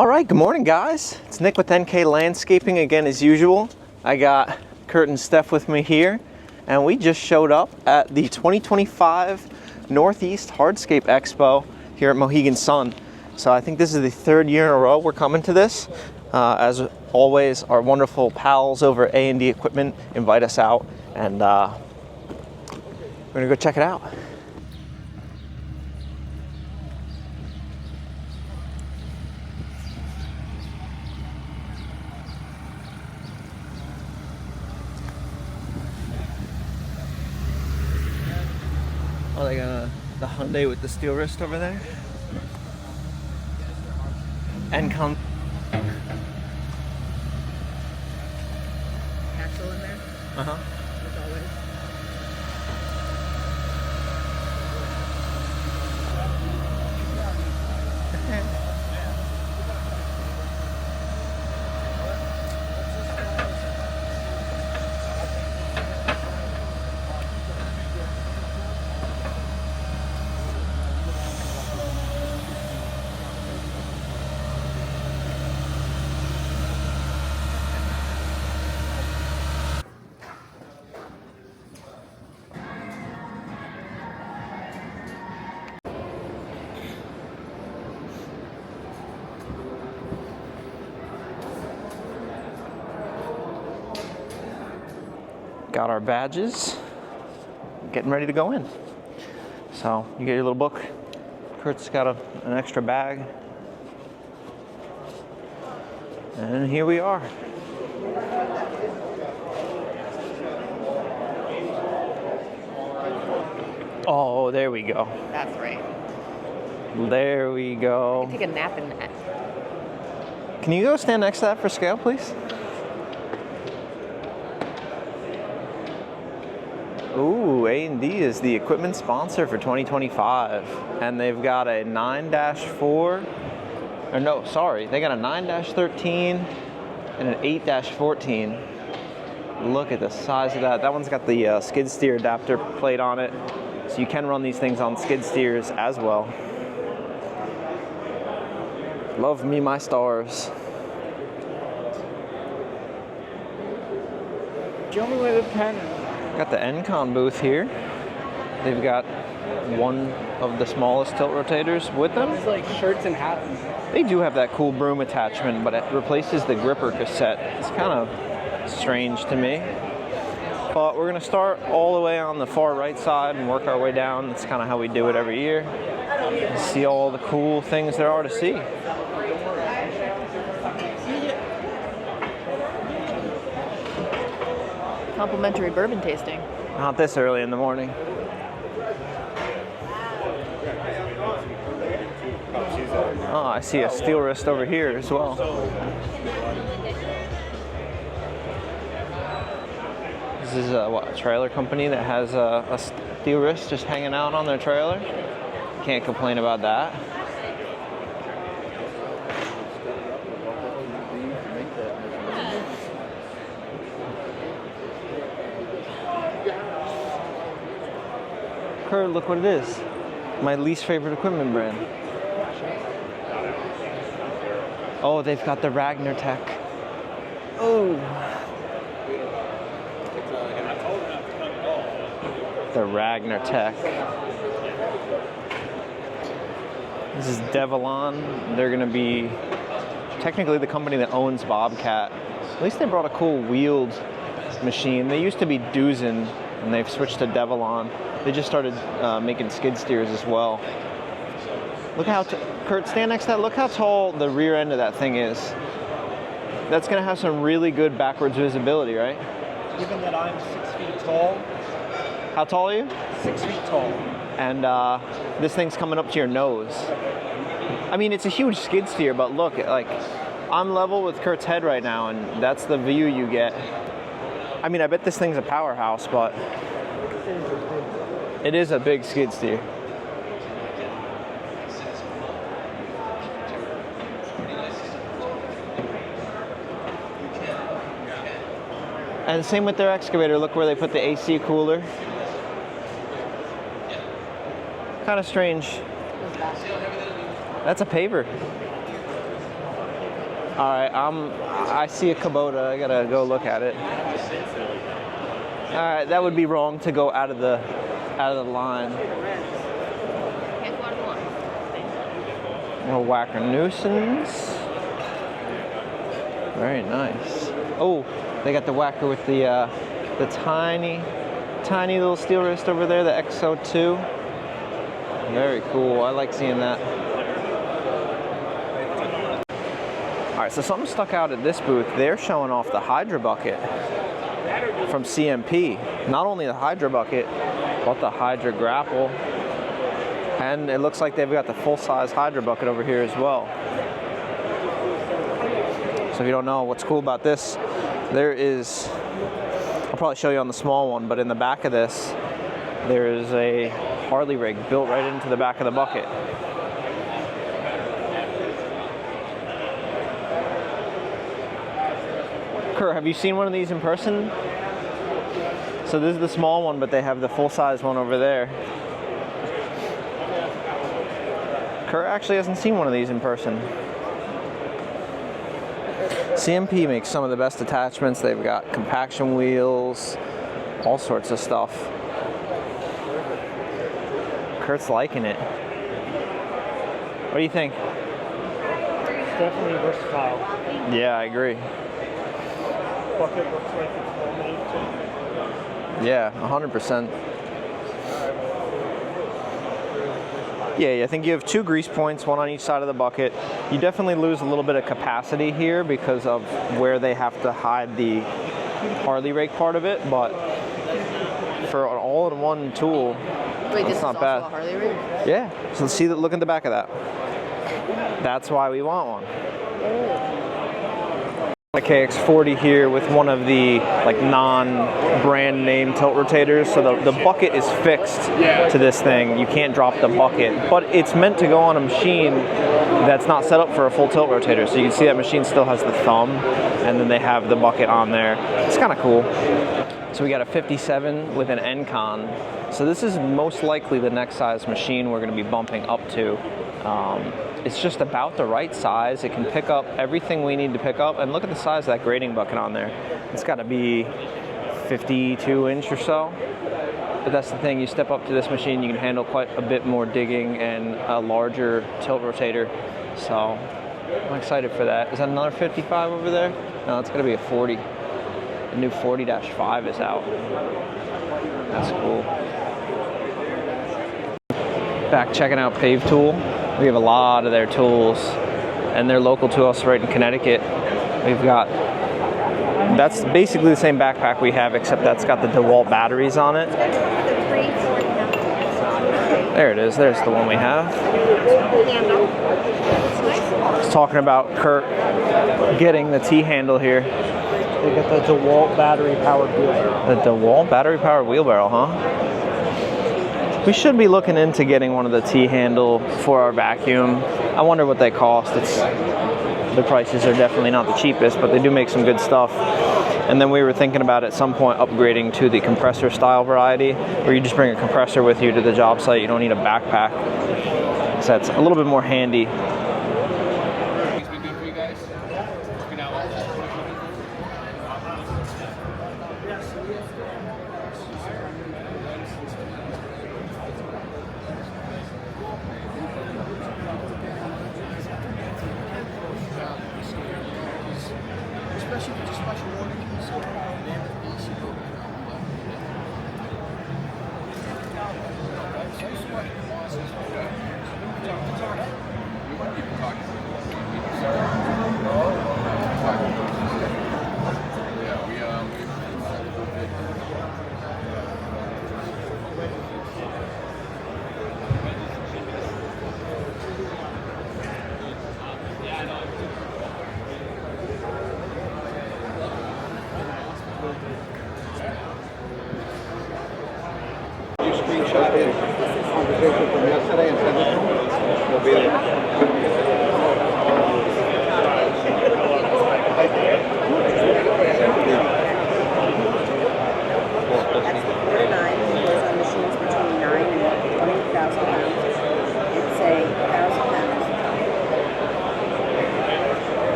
All right, good morning guys. It's Nick with NK Landscaping again as usual. I got Kurt and Steph with me here, and we just showed up at the 2025 Northeast Hardscape Expo here at Mohegan Sun. So I think this is the third year in a row we're coming to this. As always, our wonderful pals over at A&D Equipment invite us out, and we're gonna go check it out. Oh, they got the Hyundai with the Steelwrist over there. Engcon. Axle in there, Uh-huh. as always. Got our badges, getting ready to go in. So you get your little book. Kurt's got an extra bag. And here we are. Oh, there we go. That's right. There we go. Take a nap in that. Can you go stand next to that for scale, please? Ooh, A&D is the equipment sponsor for 2025, and they've got a 9-4, or no, sorry, they got a 9-13 and an 8-14. Look at the size of that. That one's got the skid steer adapter plate on it, so you can run these things on skid steers as well. Love me my stars. Show me where the pen. Got the engcon booth here. They've got one of the smallest tilt rotators with them. It's like shirts and hats. They do have that cool broom attachment, but it replaces the gripper cassette. It's kind of strange to me. But we're gonna start all the way on the far right side and work our way down. That's kind of how we do it every year. See all the cool things there are to see. Complimentary bourbon tasting. Not this early in the morning. Oh, I see a Steelwrist over here as well. This is a trailer company that has a Steelwrist just hanging out on their trailer. Can't complain about that. Kurt, look what it is. My least favorite equipment brand. Oh, they've got the Ragnar Tech. Oh. The Ragnar Tech. This is Devlon. They're gonna be technically the company that owns Bobcat. At least they brought a cool wheeled machine. They used to be Doosan, and they've switched to Devlon. They just started making skid steers as well. Look how, Kurt, stand next to that. Look how tall the rear end of that thing is. That's gonna have some really good backwards visibility, right? Given that I'm 6 feet tall. How tall are you? 6 feet tall. And this thing's coming up to your nose. I mean, it's a huge skid steer, but look, like, I'm level with Kurt's head right now, and that's the view you get. I mean, I bet this thing's a powerhouse, but it is a big skid steer. And same with their excavator. Look where they put the AC cooler. Kind of strange. That's a paver. All right, I see a kubota. I gotta go look at it. All right, that would be wrong to go out of the line. A whacker nuisance. Very nice. Oh, they got the whacker with the tiny little Steelwrist over there, the XO2. Very cool. I like seeing that. All right, so something stuck out at this booth. They're showing off the Hydra bucket from CMP. Not only the Hydra bucket, but the Hydra grapple. And it looks like they've got the full-size Hydra bucket over here as well. So if you don't know what's cool about this, there is, I'll probably show you on the small one, but in the back of this, there is a Harley rig built right into the back of the bucket. Kurt, have you seen one of these in person? So this is the small one, but they have the full-size one over there. Kurt actually hasn't seen one of these in person. CMP makes some of the best attachments. They've got compaction wheels, all sorts of stuff. Kurt's liking it. What do you think? It's definitely versatile. Yeah, I agree. Bucket looks like it's homemade too. Yeah, 100%. Yeah, I think you have 2 grease points, one on each side of the bucket. You definitely lose a little bit of capacity here because of where they have to hide the Harley rake part of it, but for an all-in-one tool, Wait, this it's is not also bad. a Harley rig? Yeah, so see, look at the back of that. That's why we want one. A KX40 here with one of the like non-brand name tilt rotators. So the bucket is fixed to this thing. You can't drop the bucket, but it's meant to go on a machine that's not set up for a full tilt rotator. So you can see that machine still has the thumb, and then they have the bucket on there. It's kind of cool. So we got a 57 with an engcon. So this is most likely the next size machine we're going to be bumping up to. It's just about the right size. It can pick up everything we need to pick up. And look at the size of that grading bucket on there. It's got to be 52 inch or so. But that's the thing, you step up to this machine, you can handle quite a bit more digging and a larger tilt rotator. So I'm excited for that. Is that another 55 over there? No, it's going to be a 40. The new 40-5 is out. That's cool. Back checking out Pave Tool. We have a lot of their tools, and they're local to us right in Connecticut. We've got, that's basically the same backpack we have, except that's got the DeWalt batteries on it. There it is, there's the one we have. I was talking about Kurt getting the T-handle here. They got the DeWalt battery powered wheelbarrow. The DeWalt battery powered wheelbarrow, huh? We should be looking into getting one of the T-handle for our vacuum. I wonder what they cost. The prices are definitely not the cheapest, but they do make some good stuff. And then we were thinking about at some point upgrading to the compressor style variety, where you just bring a compressor with you to the job site. You don't need a backpack. So that's a little bit more handy.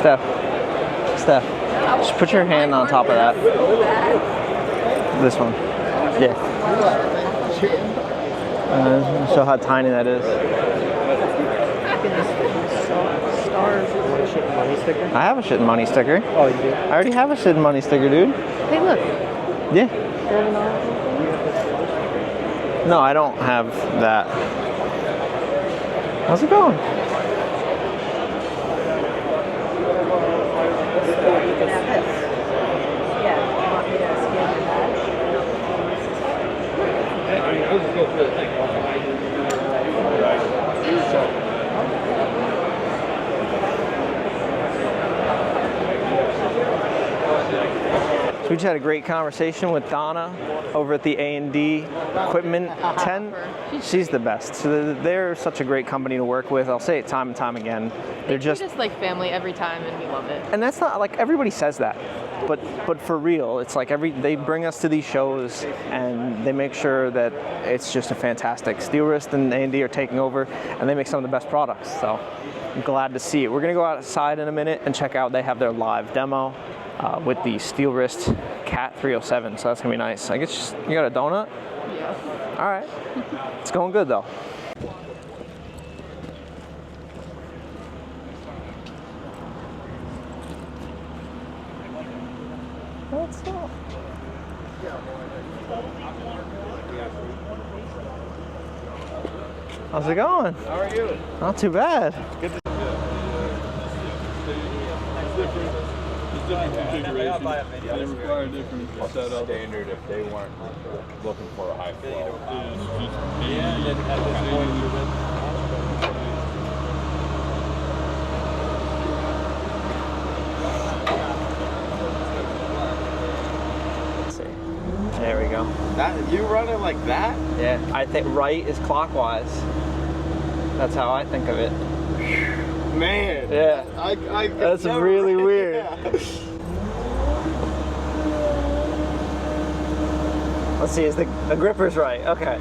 Steph, just put your hand on top of that. This one. Yeah. Show how tiny that is. Shit money sticker? I have a shit and money sticker. Oh, you do? I already have a shit and money sticker, dude. Hey, look. Yeah. No, I don't have that. How's it going? So we just had a great conversation with Donna over at the A&D equipment tent. She's the best. So they're such a great company to work with. I'll say it time and time again. They're just like family every time, and we love it. And that's not like everybody says that, but for real, it's like they bring us to these shows and they make sure that it's just a fantastic. Steelwrist and A&D are taking over, and they make some of the best products. So I'm glad to see it. We're gonna go outside in a minute and check out. They have their live demo with the Steelwrist Cat 307. So that's gonna be nice. I guess you got a donut. Yeah. All right, it's going good though. What's up? How's it going? How are you? Not too bad. Good to see you. Different configurations. They require different setup. Standard if they weren't looking for a high flow. Let's see. There we go. That you run it like that? Yeah, I think right is clockwise. That's how I think of it. Man. Yeah. I That's never, really weird. Yeah. Let's see, is the gripper's right? Okay.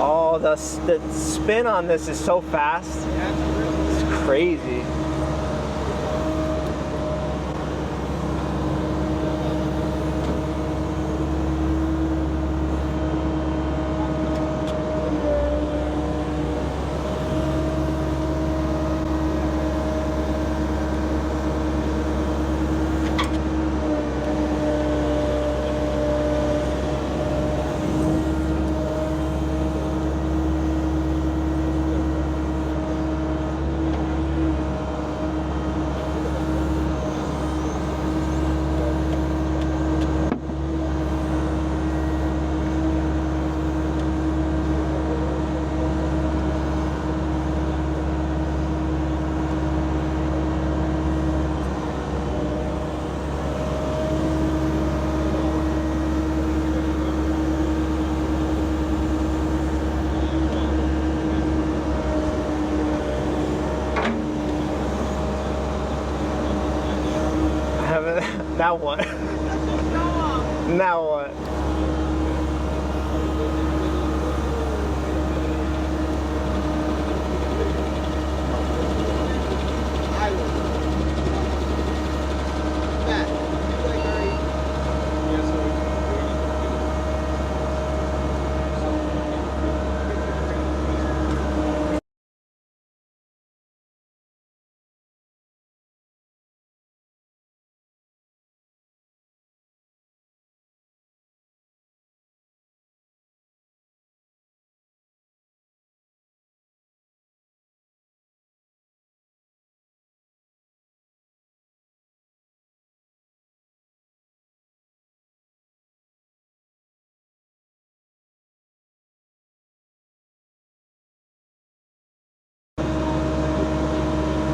Oh, the spin on this is so fast. It's crazy. Now what? Now what?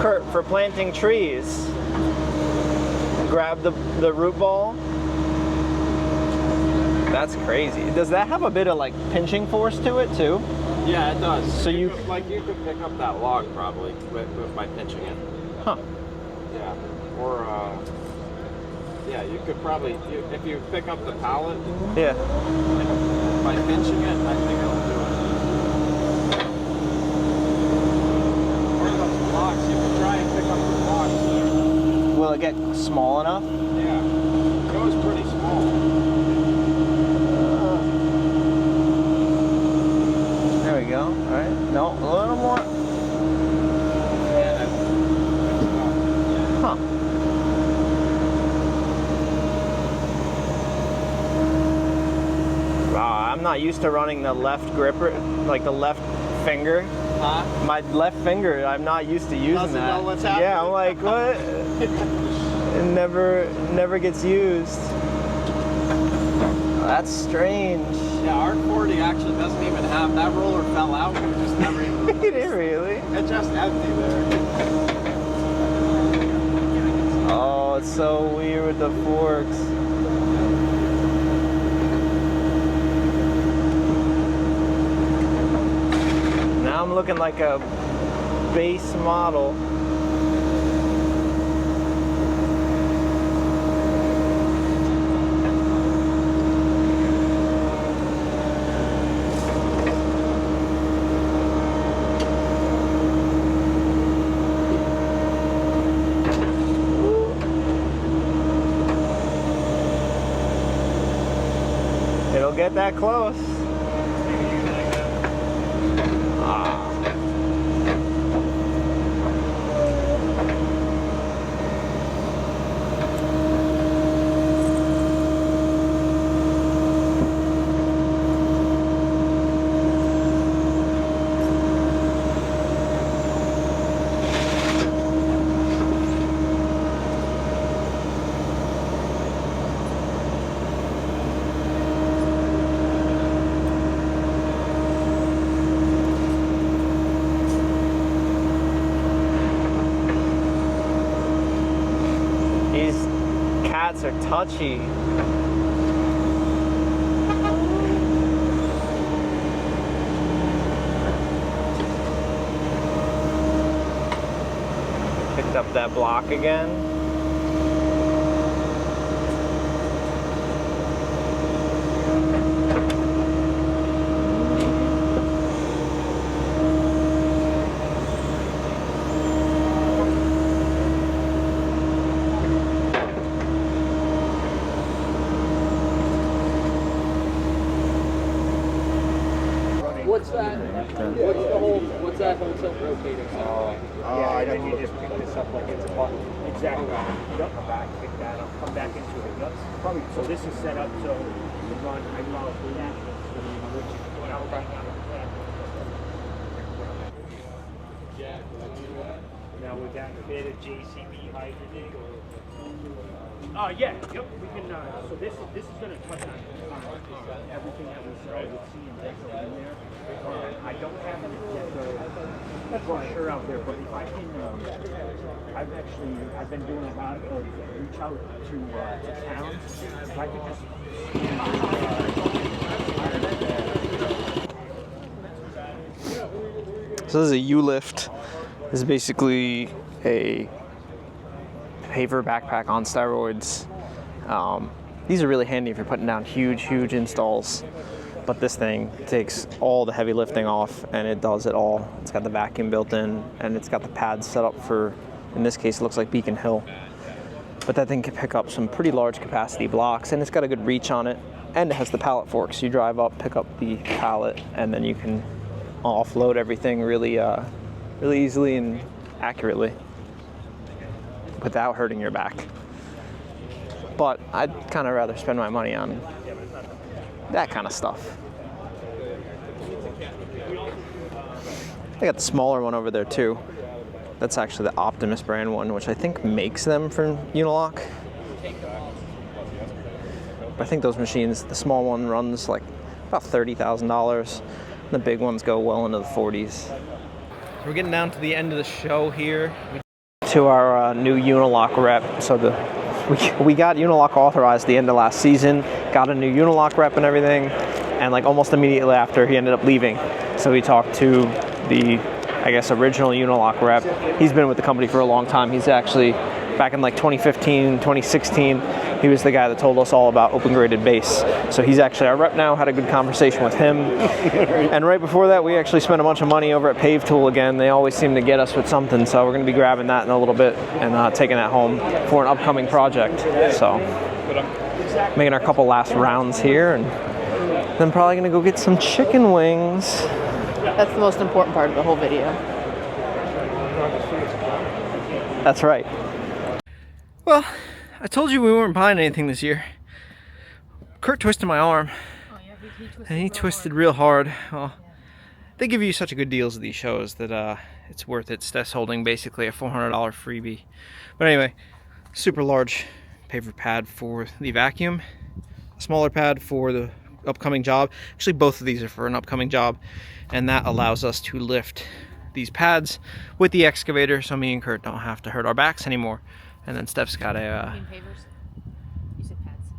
Kurt, for planting trees, grab the root ball. That's crazy. Does that have a bit of like pinching force to it too? Yeah, it does. So you could pick up that log probably by pinching it. Huh. Yeah. Or yeah, you could probably if you pick up the pallet. Yeah. By pinching it, I think it'll do it. Or those blocks. small enough? Yeah, it goes pretty small. There we go. All right. No, a little more. Yeah, that's about, yeah. Huh. Wow, I'm not used to running the left gripper, like the left finger. Huh? My left finger, I'm not used to using Doesn't that. know what's happening. Yeah, I'm like, what? It never gets used. That's strange. Yeah, our 40 actually doesn't even have, that roller fell out. We just never even It is really. It's just empty there. Oh, it's so weird with the forks. Now I'm looking like a base model. It'll get that close. Ah. These cats are touchy. Picked up that block again. What's that? What's that whole tilt rotating? Yeah, and then you just pick this up like it's a button. Exactly. Yep. Come back, pick that up, come back into it. Yep. Probably. So this is set up so you run. I run through that. Now would that fit a JCB hydrogen or? Yeah. Yep. We can. So this is going to touch on everything that we sell with C and X in there. I don't have any brochure out there, but if I can, I've been doing a lot of reach out to towns. If I could just. So this is a U-lift. This is basically a paver backpack on steroids. These are really handy if you're putting down huge installs. But this thing takes all the heavy lifting off, and it does it all. It's got the vacuum built in, and it's got the pads set up for, in this case, it looks like Beacon Hill. But that thing can pick up some pretty large capacity blocks, and it's got a good reach on it, and it has the pallet forks. You drive up, pick up the pallet, and then you can offload everything really easily and accurately without hurting your back. But I'd kind of rather spend my money on that kind of stuff. I got the smaller one over there too. That's actually the Optimus brand one, which I think makes them from Unilock. But I think those machines, the small one runs like about $30,000. The big ones go well into the 40s. So we're getting down to the end of the show here. To our new Unilock rep. So we got Unilock authorized the end of last season, got a new Unilock rep and everything, and like almost immediately after he ended up leaving. So we talked to the, I guess, original Unilock rep. He's been with the company for a long time. He's actually, back in like 2015, 2016, He was the guy that told us all about open graded base. So he's actually our rep now, had a good conversation with him. And right before that, we actually spent a bunch of money over at Pave Tool again. They always seem to get us with something, so we're gonna be grabbing that in a little bit and taking that home for an upcoming project. So making our couple last rounds here, and then probably gonna go get some chicken wings. That's the most important part of the whole video. That's right. Well, I told you we weren't buying anything this year. Kurt twisted my arm, and he twisted real hard. Well, they give you such a good deals at these shows that it's worth it. Steph's holding basically a $400 freebie. But anyway, super large paver pad for the vacuum, a smaller pad for the upcoming job. Actually, both of these are for an upcoming job, and that allows us to lift these pads with the excavator, so me and Kurt don't have to hurt our backs anymore. And then Steph's got a Pavers? You said pads.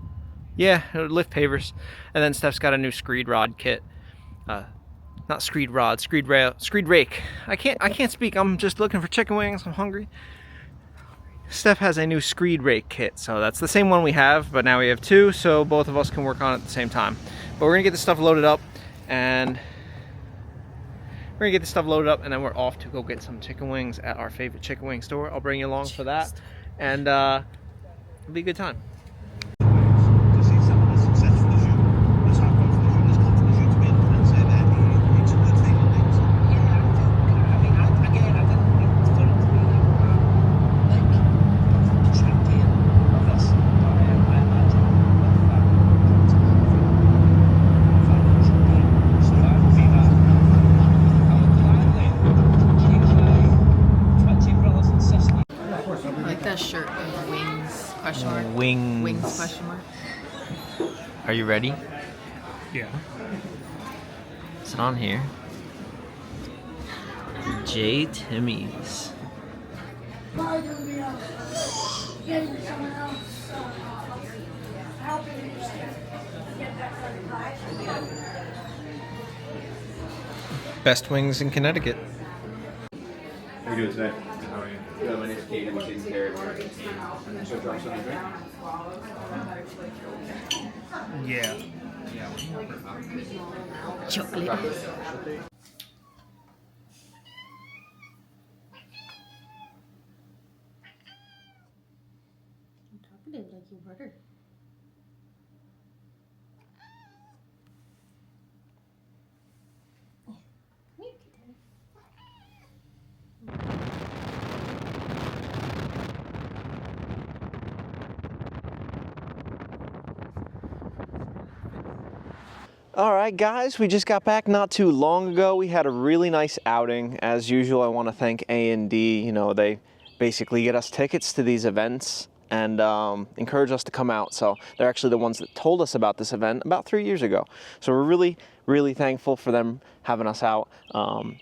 yeah, lift pavers. And then Steph's got a new screed rod kit. Not screed rod, screed rake. I can't speak. I'm just looking for chicken wings. I'm hungry. Steph has a new screed rake kit, so that's the same one we have, but now we have two, so both of us can work on it at the same time. But we're gonna get this stuff loaded up, and then we're off to go get some chicken wings at our favorite chicken wing store. I'll bring you along for that, and it'll be a good time. Shirt with wings, question mark. Wings. Question mark. Are you ready? Yeah. Is it on here? J. Timmy's. Best wings in Connecticut. How are you doing today? How are you? Good, my name's Kate. I'm taking care of your so drop something drink? Yeah. Chocolate. Talk to him like you murdered. Come here, kitten. All right, guys, we just got back not too long ago. We had a really nice outing. As usual, I want to thank A&D. You know, they basically get us tickets to these events and encourage us to come out. So they're actually the ones that told us about this event about 3 years ago. So we're really, really thankful for them having us out.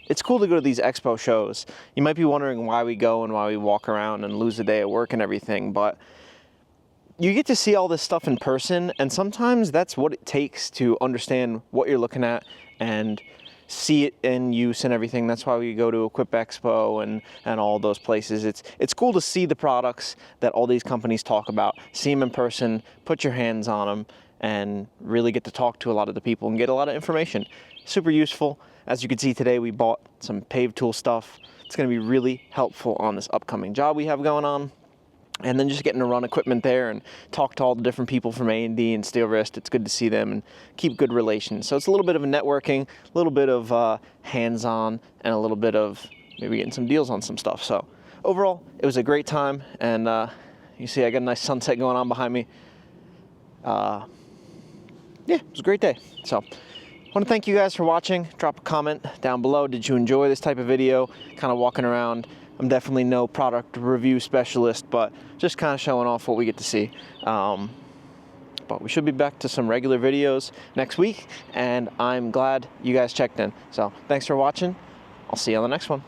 It's cool to go to these expo shows. You might be wondering why we go and why we walk around and lose a day at work and everything, but you get to see all this stuff in person, and sometimes that's what it takes to understand what you're looking at and see it in use and everything. That's why we go to Equip Expo and all those places. It's cool to see the products that all these companies talk about, see them in person, put your hands on them, and really get to talk to a lot of the people and get a lot of information. Super useful. As you can see today, we bought some Pave Tool stuff. It's going to be really helpful on this upcoming job we have going on. And then just getting to run equipment there and talk to all the different people from A&D and Steelwrist. It's good to see them and keep good relations. So it's a little bit of a networking, a little bit of hands-on, and a little bit of maybe getting some deals on some stuff. So overall, it was a great time. And you see I got a nice sunset going on behind me. Yeah, it was a great day. So I want to thank you guys for watching. Drop a comment down below. Did you enjoy this type of video? Kind of walking around. I'm definitely no product review specialist, but just kind of showing off what we get to see. But we should be back to some regular videos next week, and I'm glad you guys checked in. So thanks for watching. I'll see you on the next one.